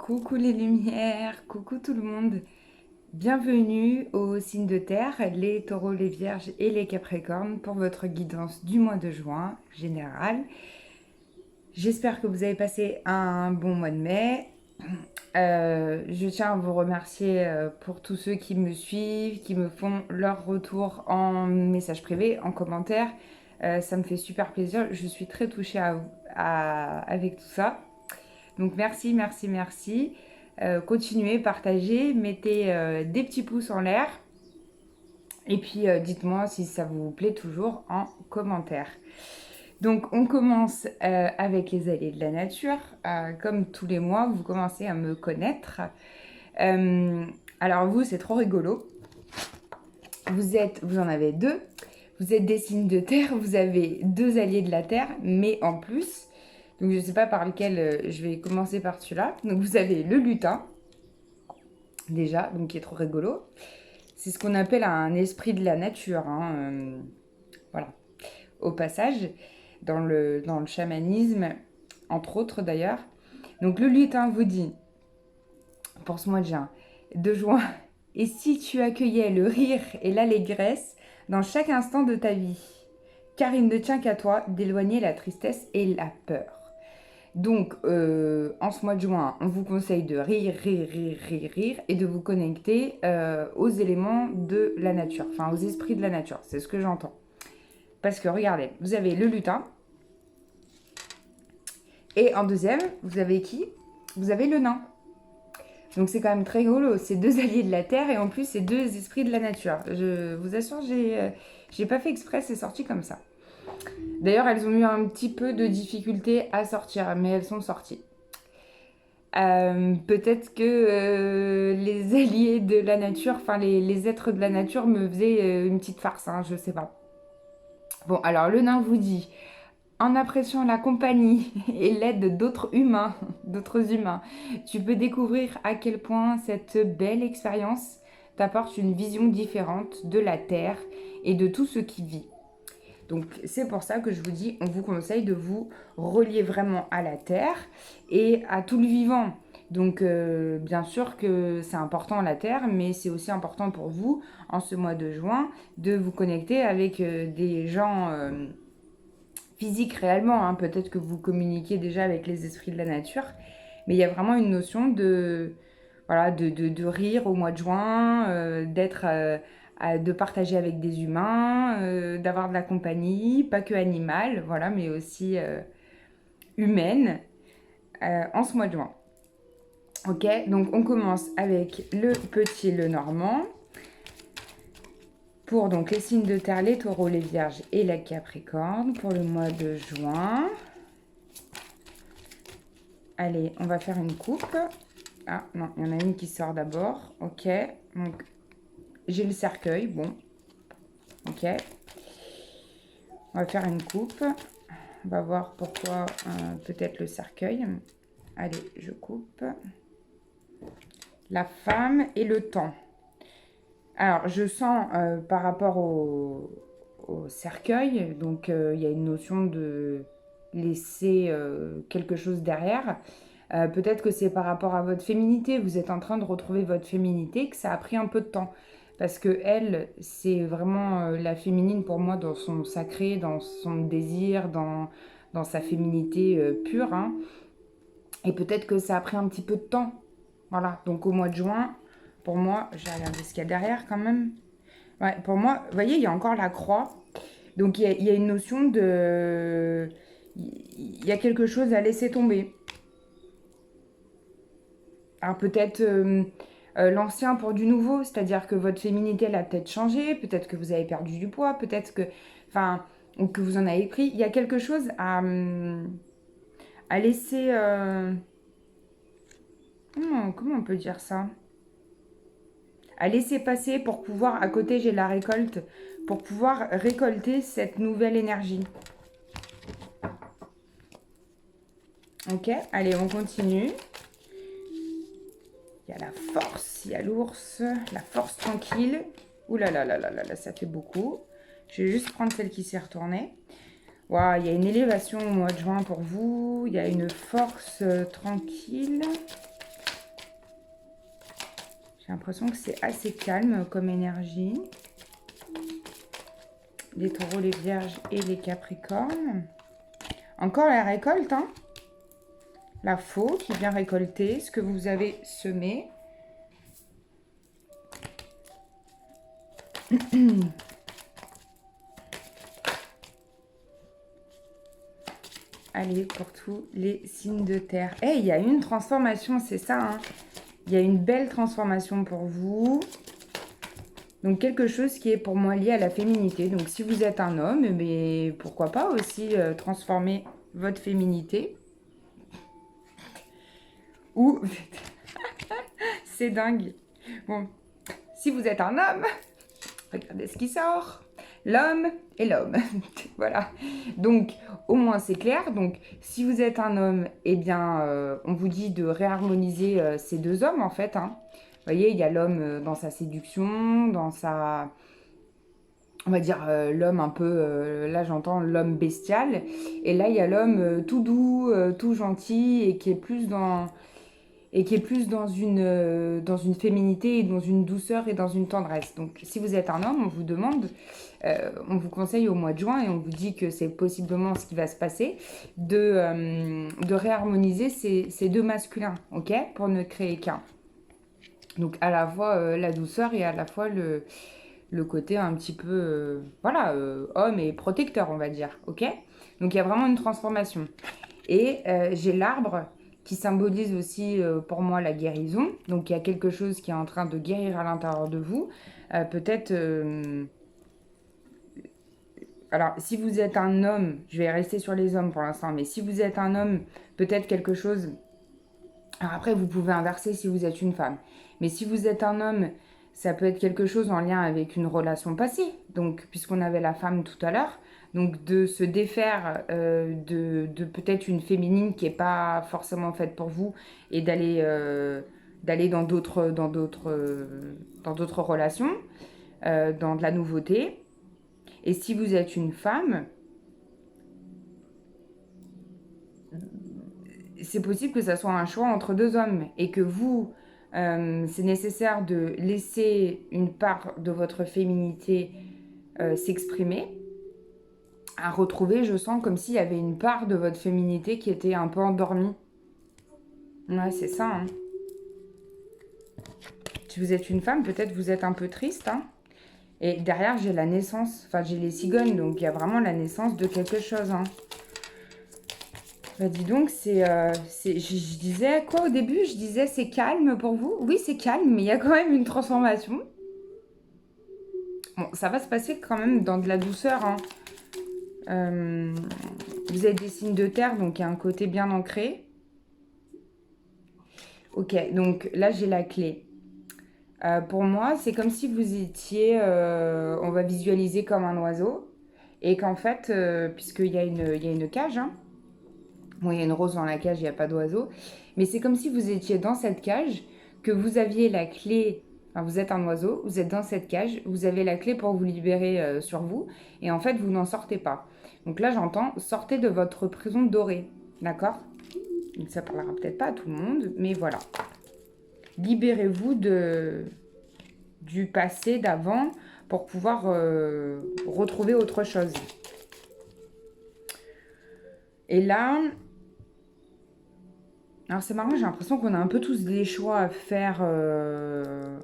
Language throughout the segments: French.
Coucou les lumières, coucou tout le monde. Bienvenue au signe de terre, les taureaux, les vierges et les capricornes pour votre guidance du mois de juin général. J'espère que vous avez passé un bon mois de mai. Je tiens à vous remercier pour tous ceux qui me suivent, qui me font leur retour en message privé, en commentaire. Ça me fait super plaisir. Je suis très touchée avec tout ça. Donc merci, merci, merci. Continuez, partagez, mettez des petits pouces en l'air. Et puis dites-moi si ça vous plaît toujours en commentaire. Donc on commence avec les alliés de la nature. Comme tous les mois, vous commencez à me connaître. Alors vous, c'est trop rigolo. Vous en avez deux. Vous êtes des signes de terre. Vous avez deux alliés de la terre, mais en plus, donc je ne sais pas par lequel je vais commencer par celui-là. Donc vous avez le lutin, déjà, donc qui est trop rigolo. C'est ce qu'on appelle un esprit de la nature, hein, voilà. Au passage, dans le chamanisme, entre autres d'ailleurs. Donc le lutin vous dit, pour ce mois de juin, et si tu accueillais le rire et l'allégresse dans chaque instant de ta vie, car il ne tient qu'à toi d'éloigner la tristesse et la peur. Donc, en ce mois de juin, on vous conseille de rire, rire, rire, rire, rire et de vous connecter aux éléments de la nature, enfin aux esprits de la nature, c'est ce que j'entends. Parce que regardez, vous avez le lutin et en deuxième, vous avez qui? Vous avez le nain. Donc c'est quand même très rigolo, c'est deux alliés de la terre et en plus c'est deux esprits de la nature. Je vous assure, j'ai pas fait exprès, c'est sorti comme ça. D'ailleurs, elles ont eu un petit peu de difficulté à sortir, mais elles sont sorties. Peut-être que les alliés de la nature, enfin les êtres de la nature me faisaient une petite farce, hein, je sais pas. Bon, alors le nain vous dit, en appréciant la compagnie et l'aide d'autres humains, tu peux découvrir à quel point cette belle expérience t'apporte une vision différente de la Terre et de tout ce qui vit. Donc c'est pour ça que je vous dis, on vous conseille de vous relier vraiment à la terre et à tout le vivant. Donc bien sûr que c'est important la terre, mais c'est aussi important pour vous en ce mois de juin de vous connecter avec des gens physiques réellement, hein. Peut-être que vous communiquez déjà avec les esprits de la nature, mais il y a vraiment une notion de, voilà, de rire au mois de juin, de partager avec des humains, d'avoir de la compagnie, pas que animale, voilà, mais aussi humaine, en ce mois de juin. Ok, donc on commence avec le petit, le normand. Pour donc les signes de terre, les taureaux, les vierges et la capricorne pour le mois de juin. Allez, on va faire une coupe. Ah non, il y en a une qui sort d'abord. Ok, donc j'ai le cercueil, bon. Ok. On va faire une coupe. On va voir pourquoi peut-être le cercueil. Allez, je coupe. La femme et le temps. Alors, je sens par rapport au cercueil, donc il y a une notion de laisser quelque chose derrière. Peut-être que c'est par rapport à votre féminité. Vous êtes en train de retrouver votre féminité, que ça a pris un peu de temps. Parce que elle, c'est vraiment la féminine pour moi dans son sacré, dans son désir, dans sa féminité pure, hein. Et peut-être que ça a pris un petit peu de temps. Voilà, donc au mois de juin, pour moi, j'ai regardé ce qu'il y a derrière quand même. Ouais, pour moi, vous voyez, il y a encore la croix. Donc il y a une notion de... Il y a quelque chose à laisser tomber. Alors peut-être l'ancien pour du nouveau, c'est-à-dire que votre féminité elle a peut-être changé, peut-être que vous avez perdu du poids, peut-être que, enfin, ou que vous en avez pris. Il y a quelque chose à laisser. Comment on peut dire ça? À laisser passer pour pouvoir, à côté j'ai la récolte, pour pouvoir récolter cette nouvelle énergie. Ok, allez, on continue. Il y a la force, il y a l'ours, la force tranquille. Ouh là là là là là là, ça fait beaucoup. Je vais juste prendre celle qui s'est retournée. Waouh, il y a une élévation au mois de juin pour vous. Il y a une force tranquille. J'ai l'impression que c'est assez calme comme énergie. Les taureaux, les vierges et les capricornes. Encore la récolte, hein. La faux qui vient récolter ce que vous avez semé. Allez, pour tous les signes de terre. Eh, il y a une transformation, c'est ça, hein. Il y a une belle transformation pour vous. Donc, quelque chose qui est pour moi lié à la féminité. Donc, si vous êtes un homme, mais pourquoi pas aussi transformer votre féminité. Ou... c'est dingue. Bon, si vous êtes un homme, regardez ce qui sort. L'homme et l'homme. Voilà. Donc, au moins, c'est clair. Donc, si vous êtes un homme, eh bien, on vous dit de réharmoniser ces deux hommes, en fait. Hein. Vous voyez, il y a l'homme dans sa séduction, dans sa... On va dire l'homme un peu... là, j'entends l'homme bestial. Et là, il y a l'homme tout doux, tout gentil, et qui est plus dans... dans une féminité, et dans une douceur et dans une tendresse. Donc, si vous êtes un homme, on vous demande, on vous conseille au mois de juin, et on vous dit que c'est possiblement ce qui va se passer, de réharmoniser ces deux masculins, ok, pour ne créer qu'un. Donc, à la fois la douceur et à la fois le côté un petit peu, voilà, homme et protecteur, on va dire, ok. Donc, il y a vraiment une transformation. Et j'ai l'arbre qui symbolise aussi pour moi la guérison. Donc il y a quelque chose qui est en train de guérir à l'intérieur de vous. Peut-être... alors, si vous êtes un homme, je vais rester sur les hommes pour l'instant, mais si vous êtes un homme, peut-être quelque chose... Alors après, vous pouvez inverser si vous êtes une femme. Mais si vous êtes un homme, ça peut être quelque chose en lien avec une relation passée. Donc, puisqu'on avait la femme tout à l'heure, donc de se défaire de peut-être une féminine qui n'est pas forcément faite pour vous et d'aller dans d'autres relations, dans de la nouveauté. Et si vous êtes une femme, c'est possible que ça soit un choix entre deux hommes et que vous, c'est nécessaire de laisser une part de votre féminité s'exprimer, à retrouver, je sens comme s'il y avait une part de votre féminité qui était un peu endormie. Ouais, c'est ça. Hein. Si vous êtes une femme, peut-être vous êtes un peu triste. Hein. Et derrière, j'ai la naissance, enfin j'ai les cigognes, donc il y a vraiment la naissance de quelque chose. Hein. Bah dis donc, je disais quoi au début? Je disais c'est calme pour vous? Oui, c'est calme, mais il y a quand même une transformation. Bon, ça va se passer quand même dans de la douceur. Hein. Vous avez des signes de terre, donc il y a un côté bien ancré. Ok, donc là j'ai la clé. Pour moi, c'est comme si vous étiez, on va visualiser comme un oiseau, et qu'en fait, puisqu'il y a il y a une cage, hein, bon, il y a une rose dans la cage, il n'y a pas d'oiseau, mais c'est comme si vous étiez dans cette cage, que vous aviez la clé, enfin vous êtes un oiseau, vous êtes dans cette cage, vous avez la clé pour vous libérer sur vous, et en fait vous n'en sortez pas. Donc là j'entends, sortez de votre prison dorée, d'accord? Donc ça parlera peut-être pas à tout le monde, mais voilà. Libérez-vous du passé, d'avant, pour pouvoir retrouver autre chose. Et là, alors c'est marrant, j'ai l'impression qu'on a un peu tous des choix à faire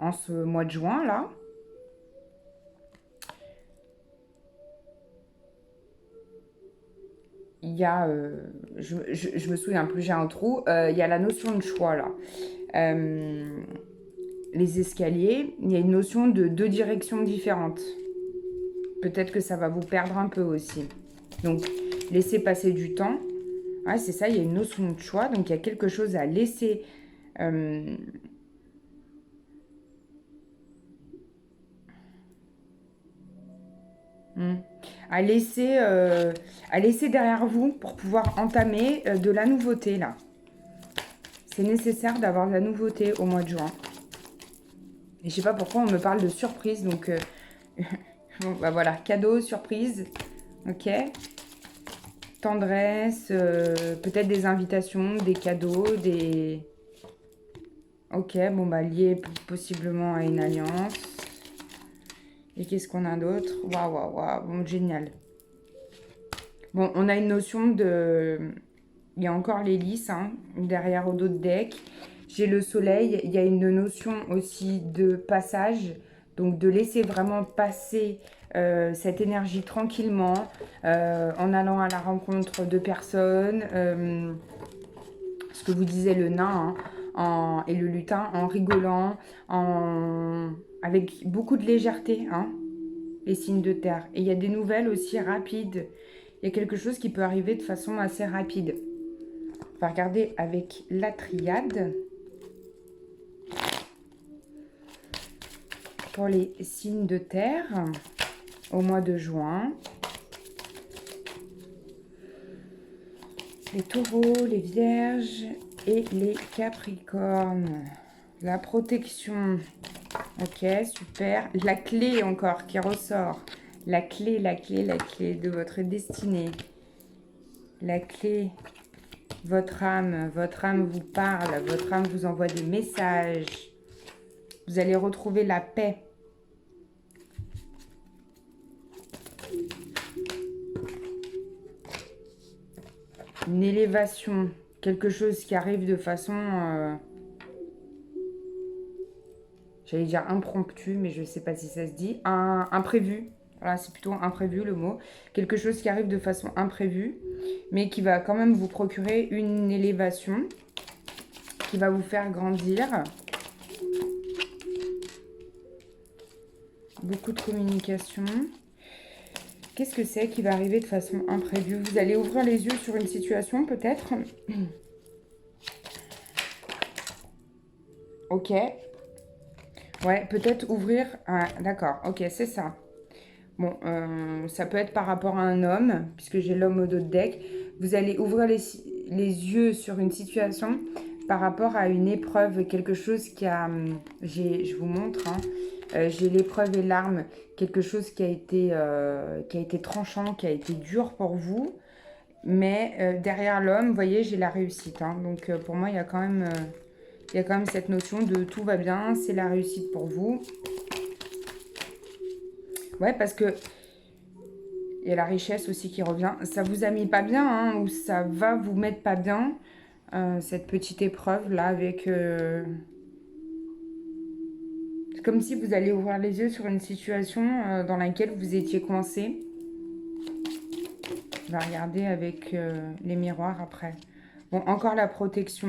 en ce mois de juin, là. Il y a, je me souviens plus, j'ai un trou, il y a la notion de choix, là. Les escaliers, il y a une notion de deux directions différentes. Peut-être que ça va vous perdre un peu aussi. Donc, laissez passer du temps. Ouais, c'est ça, il y a une notion de choix. Donc, il y a quelque chose à laisser... à laisser derrière vous pour pouvoir entamer de la nouveauté, là. C'est nécessaire d'avoir de la nouveauté au mois de juin. Et je sais pas pourquoi on me parle de surprise, donc... bon, bah voilà, cadeau, surprise, ok. Tendresse, peut-être des invitations, des cadeaux, des... Ok, bon bah lié possiblement à une alliance. Et qu'est-ce qu'on a d'autre? Waouh, waouh, waouh, bon, génial. Bon, on a une notion de... Il y a encore l'hélice, hein, derrière au dos de deck. J'ai le soleil. Il y a une notion aussi de passage. Donc, de laisser vraiment passer cette énergie tranquillement en allant à la rencontre de personnes. Ce que vous disait le nain et le lutin, en rigolant, avec beaucoup de légèreté, hein, les signes de terre. Et il y a des nouvelles aussi rapides. Il y a quelque chose qui peut arriver de façon assez rapide. On va regarder avec la triade. Pour les signes de terre, au mois de juin. Les taureaux, les vierges et les capricornes. La protection. Ok, super. La clé encore qui ressort. La clé de votre destinée. La clé, votre âme vous parle, votre âme vous envoie des messages. Vous allez retrouver la paix. Une élévation, quelque chose qui arrive de façon, j'allais dire impromptue, mais je ne sais pas si ça se dit, imprévu. Voilà, c'est plutôt imprévu le mot. Quelque chose qui arrive de façon imprévue, mais qui va quand même vous procurer une élévation, qui va vous faire grandir. Beaucoup de communication. Qu'est-ce que c'est qui va arriver de façon imprévue? Vous allez ouvrir les yeux sur une situation peut-être. Ok. Ouais, peut-être ouvrir... Ah, d'accord, ok, c'est ça. Bon, ça peut être par rapport à un homme, puisque j'ai l'homme au dos de deck. Vous allez ouvrir les yeux sur une situation par rapport à une épreuve, quelque chose qui a... je vous montre, hein. J'ai l'épreuve et l'arme, quelque chose qui a été tranchant, qui a été dur pour vous. Mais derrière l'homme, vous voyez, j'ai la réussite, hein. Donc pour moi, il y a quand même cette notion de tout va bien, c'est la réussite pour vous. Ouais, parce que il y a la richesse aussi qui revient. Ça vous a mis pas bien, hein, ou ça va vous mettre pas bien, cette petite épreuve là avec... C'est comme si vous allez ouvrir les yeux sur une situation dans laquelle vous étiez coincé. On va regarder avec les miroirs après. Bon, encore la protection.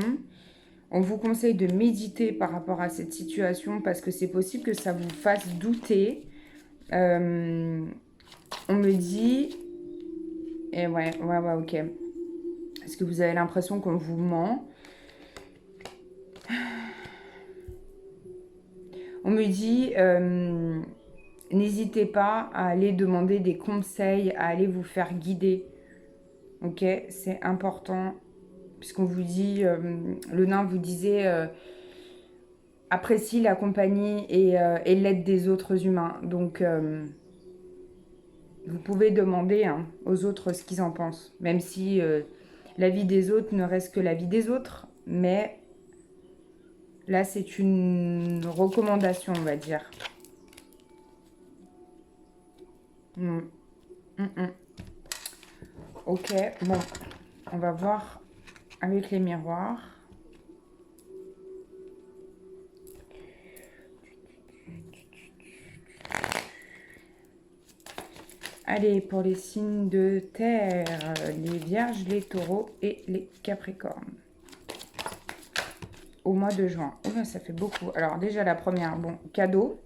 On vous conseille de méditer par rapport à cette situation parce que c'est possible que ça vous fasse douter. On me dit... Et ouais, ok. Est-ce que vous avez l'impression qu'on vous ment? On me dit, n'hésitez pas à aller demander des conseils, à aller vous faire guider. Ok, c'est important. Puisqu'on vous dit, le nain vous disait, apprécie la compagnie et l'aide des autres humains. Donc, vous pouvez demander, hein, aux autres ce qu'ils en pensent. Même si la vie des autres ne reste que la vie des autres. Mais là, c'est une recommandation, on va dire. Ok, bon, on va voir avec les miroirs. Allez, pour les signes de terre, les vierges, les taureaux et les capricornes. Au mois de juin. Oh, ça fait beaucoup. Alors déjà la première, bon, cadeau.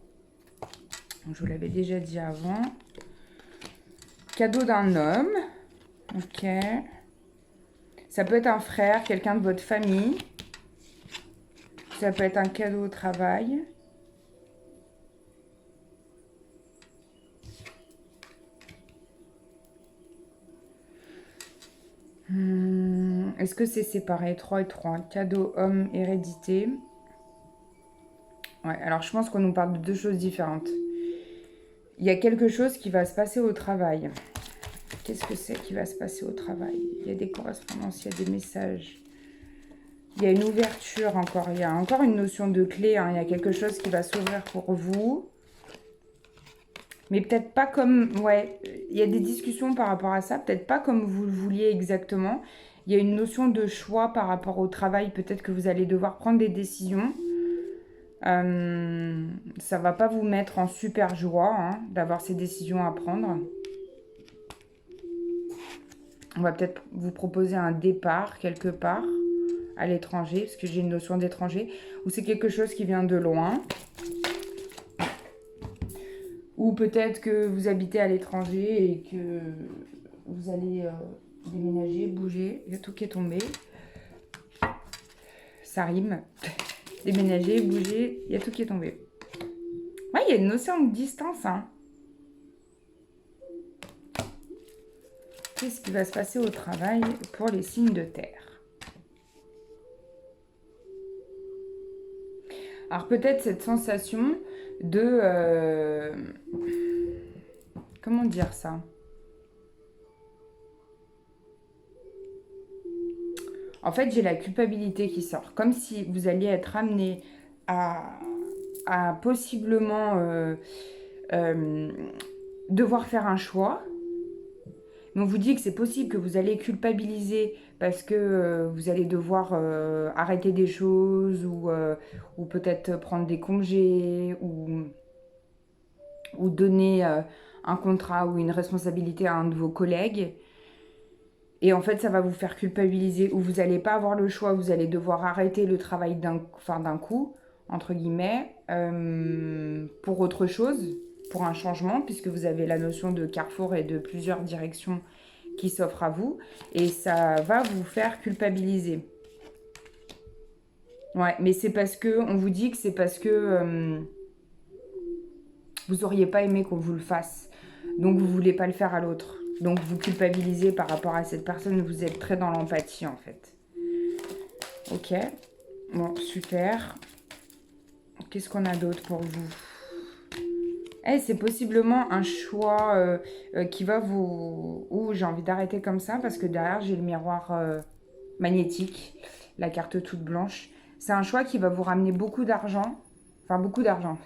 Je vous l'avais déjà dit avant. Cadeau d'un homme. Ok. Ça peut être un frère, quelqu'un de votre famille. Ça peut être un cadeau au travail. Est-ce que c'est séparé? 3 et 3. Cadeau, homme, hérédité. Ouais, alors je pense qu'on nous parle de deux choses différentes. Il y a quelque chose qui va se passer au travail. Qu'est-ce que c'est qui va se passer au travail? Il y a des correspondances, il y a des messages. Il y a une ouverture encore. Il y a encore une notion de clé. Hein. Il y a quelque chose qui va s'ouvrir pour vous. Mais peut-être pas comme... Ouais, il y a des discussions par rapport à ça. Peut-être pas comme vous le vouliez exactement. Il y a une notion de choix par rapport au travail. Peut-être que vous allez devoir prendre des décisions. Ça va pas vous mettre en super joie hein, d'avoir ces décisions à prendre. On va peut-être vous proposer un départ quelque part à l'étranger, parce que j'ai une notion d'étranger, ou c'est quelque chose qui vient de loin. Ou peut-être que vous habitez à l'étranger et que vous allez déménager, bouger. Il y a tout qui est tombé. Ça rime. Déménager, bouger, il y a tout qui est tombé. Ouais, il y a une notion de distance. Hein. Qu'est-ce qui va se passer au travail pour les signes de terre? Alors peut-être cette sensation de... comment dire ça? En fait, j'ai la culpabilité qui sort. Comme si vous alliez être amené à, possiblement euh, devoir faire un choix. Mais on vous dit que c'est possible que vous allez culpabiliser parce que vous allez devoir arrêter des choses ou peut-être prendre des congés ou donner un contrat ou une responsabilité à un de vos collègues. Et en fait, ça va vous faire culpabiliser ou vous n'allez pas avoir le choix, vous allez devoir arrêter le travail d'un coup, entre guillemets, pour autre chose, pour un changement, puisque vous avez la notion de carrefour et de plusieurs directions qui s'offrent à vous. Et ça va vous faire culpabiliser. Ouais, mais c'est parce que, on vous dit que c'est parce que vous n'auriez pas aimé qu'on vous le fasse. Donc vous ne voulez pas le faire à l'autre. Donc vous culpabilisez par rapport à cette personne, vous êtes très dans l'empathie en fait. Ok, bon, super. Qu'est-ce qu'on a d'autre pour vous? C'est possiblement un choix qui va vous... Ouh, j'ai envie d'arrêter comme ça parce que derrière j'ai le miroir magnétique, la carte toute blanche. C'est un choix qui va vous ramener beaucoup d'argent. Enfin, beaucoup d'argent.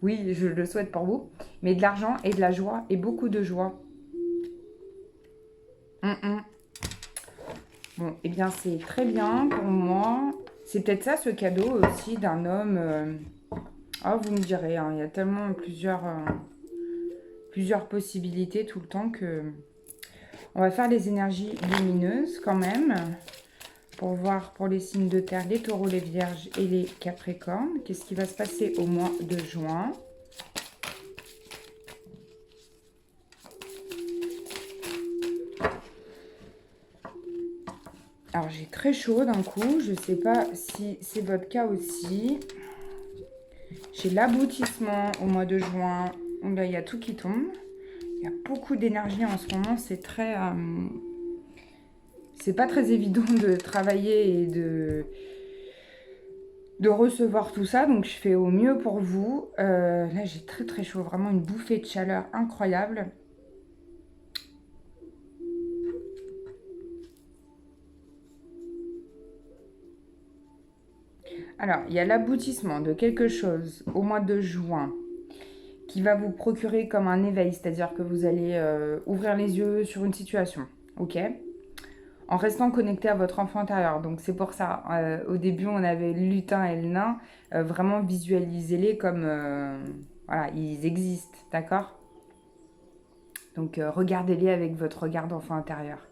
Oui, je le souhaite pour vous. Mais de l'argent et de la joie et beaucoup de joie. Bon, eh bien, c'est très bien pour moi. C'est peut-être ça, ce cadeau aussi d'un homme. Ah, vous me direz, hein, il y a tellement plusieurs possibilités tout le temps que... On va faire les énergies lumineuses quand même. Pour voir pour les signes de terre, les taureaux, les vierges et les capricornes. Qu'est-ce qui va se passer au mois de juin? Alors, j'ai très chaud d'un coup. Je ne sais pas si c'est votre cas aussi. J'ai l'aboutissement au mois de juin. Là, il y a tout qui tombe. Il y a beaucoup d'énergie en ce moment. C'est très... c'est pas très évident de travailler et de recevoir tout ça. Donc, je fais au mieux pour vous. Là, j'ai très très chaud. Vraiment une bouffée de chaleur incroyable. Alors, il y a l'aboutissement de quelque chose au mois de juin qui va vous procurer comme un éveil, c'est-à-dire que vous allez ouvrir les yeux sur une situation, ok? En restant connecté à votre enfant intérieur. Donc c'est pour ça, au début on avait le lutin et le nain, vraiment visualisez-les comme, voilà, ils existent, d'accord? Donc regardez-les avec votre regard d'enfant intérieur.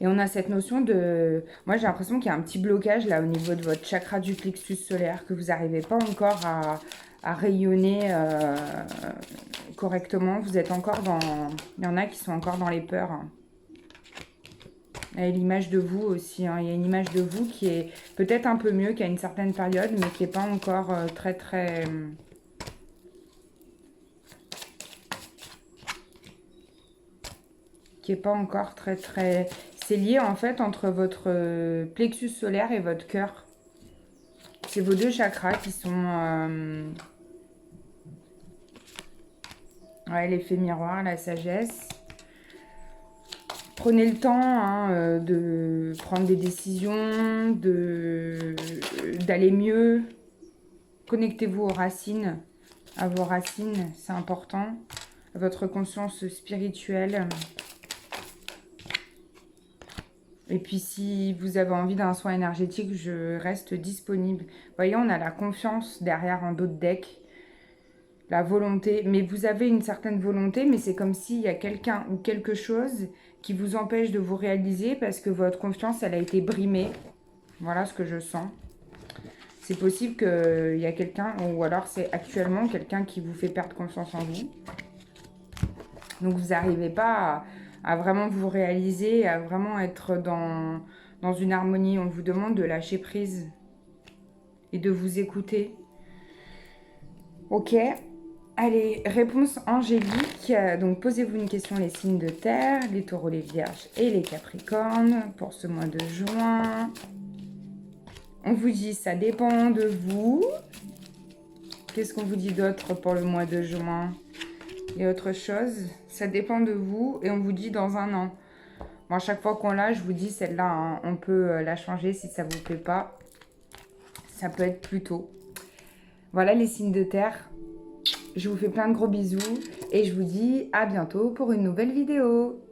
Et on a cette notion de... Moi, j'ai l'impression qu'il y a un petit blocage là au niveau de votre chakra du plexus solaire, que vous n'arrivez pas encore à rayonner correctement. Vous êtes encore dans... Il y en a qui sont encore dans les peurs. Hein. Et l'image de vous aussi. Hein. Il y a une image de vous qui est peut-être un peu mieux qu'à une certaine période, mais qui n'est pas encore très, très... qui n'est pas encore très, très... C'est lié en fait entre votre plexus solaire et votre cœur. C'est vos deux chakras qui sont... ouais, l'effet miroir, la sagesse. Prenez le temps hein, de prendre des décisions, d'aller mieux. Connectez-vous aux racines, à vos racines, c'est important. À votre conscience spirituelle. Et puis, si vous avez envie d'un soin énergétique, je reste disponible. Vous voyez, on a la confiance derrière un d'autres deck. La volonté. Mais vous avez une certaine volonté, mais c'est comme s'il y a quelqu'un ou quelque chose qui vous empêche de vous réaliser parce que votre confiance, elle a été brimée. Voilà ce que je sens. C'est possible qu'il y a quelqu'un, ou alors c'est actuellement quelqu'un qui vous fait perdre confiance en vous. Donc, vous n'arrivez pas à vraiment vous réaliser, à vraiment être dans une harmonie. On vous demande de lâcher prise et de vous écouter. Ok. Allez, réponse angélique. Donc, posez-vous une question, les signes de terre, les taureaux, les vierges et les capricornes pour ce mois de juin. On vous dit, ça dépend de vous. Qu'est-ce qu'on vous dit d'autre pour le mois de juin? Il y a autre chose. Ça dépend de vous et on vous dit dans un an. Bon, à chaque fois qu'on l'a, je vous dis, celle-là, hein, on peut la changer si ça ne vous plaît pas. Ça peut être plus tôt. Voilà les signes de terre. Je vous fais plein de gros bisous et je vous dis à bientôt pour une nouvelle vidéo.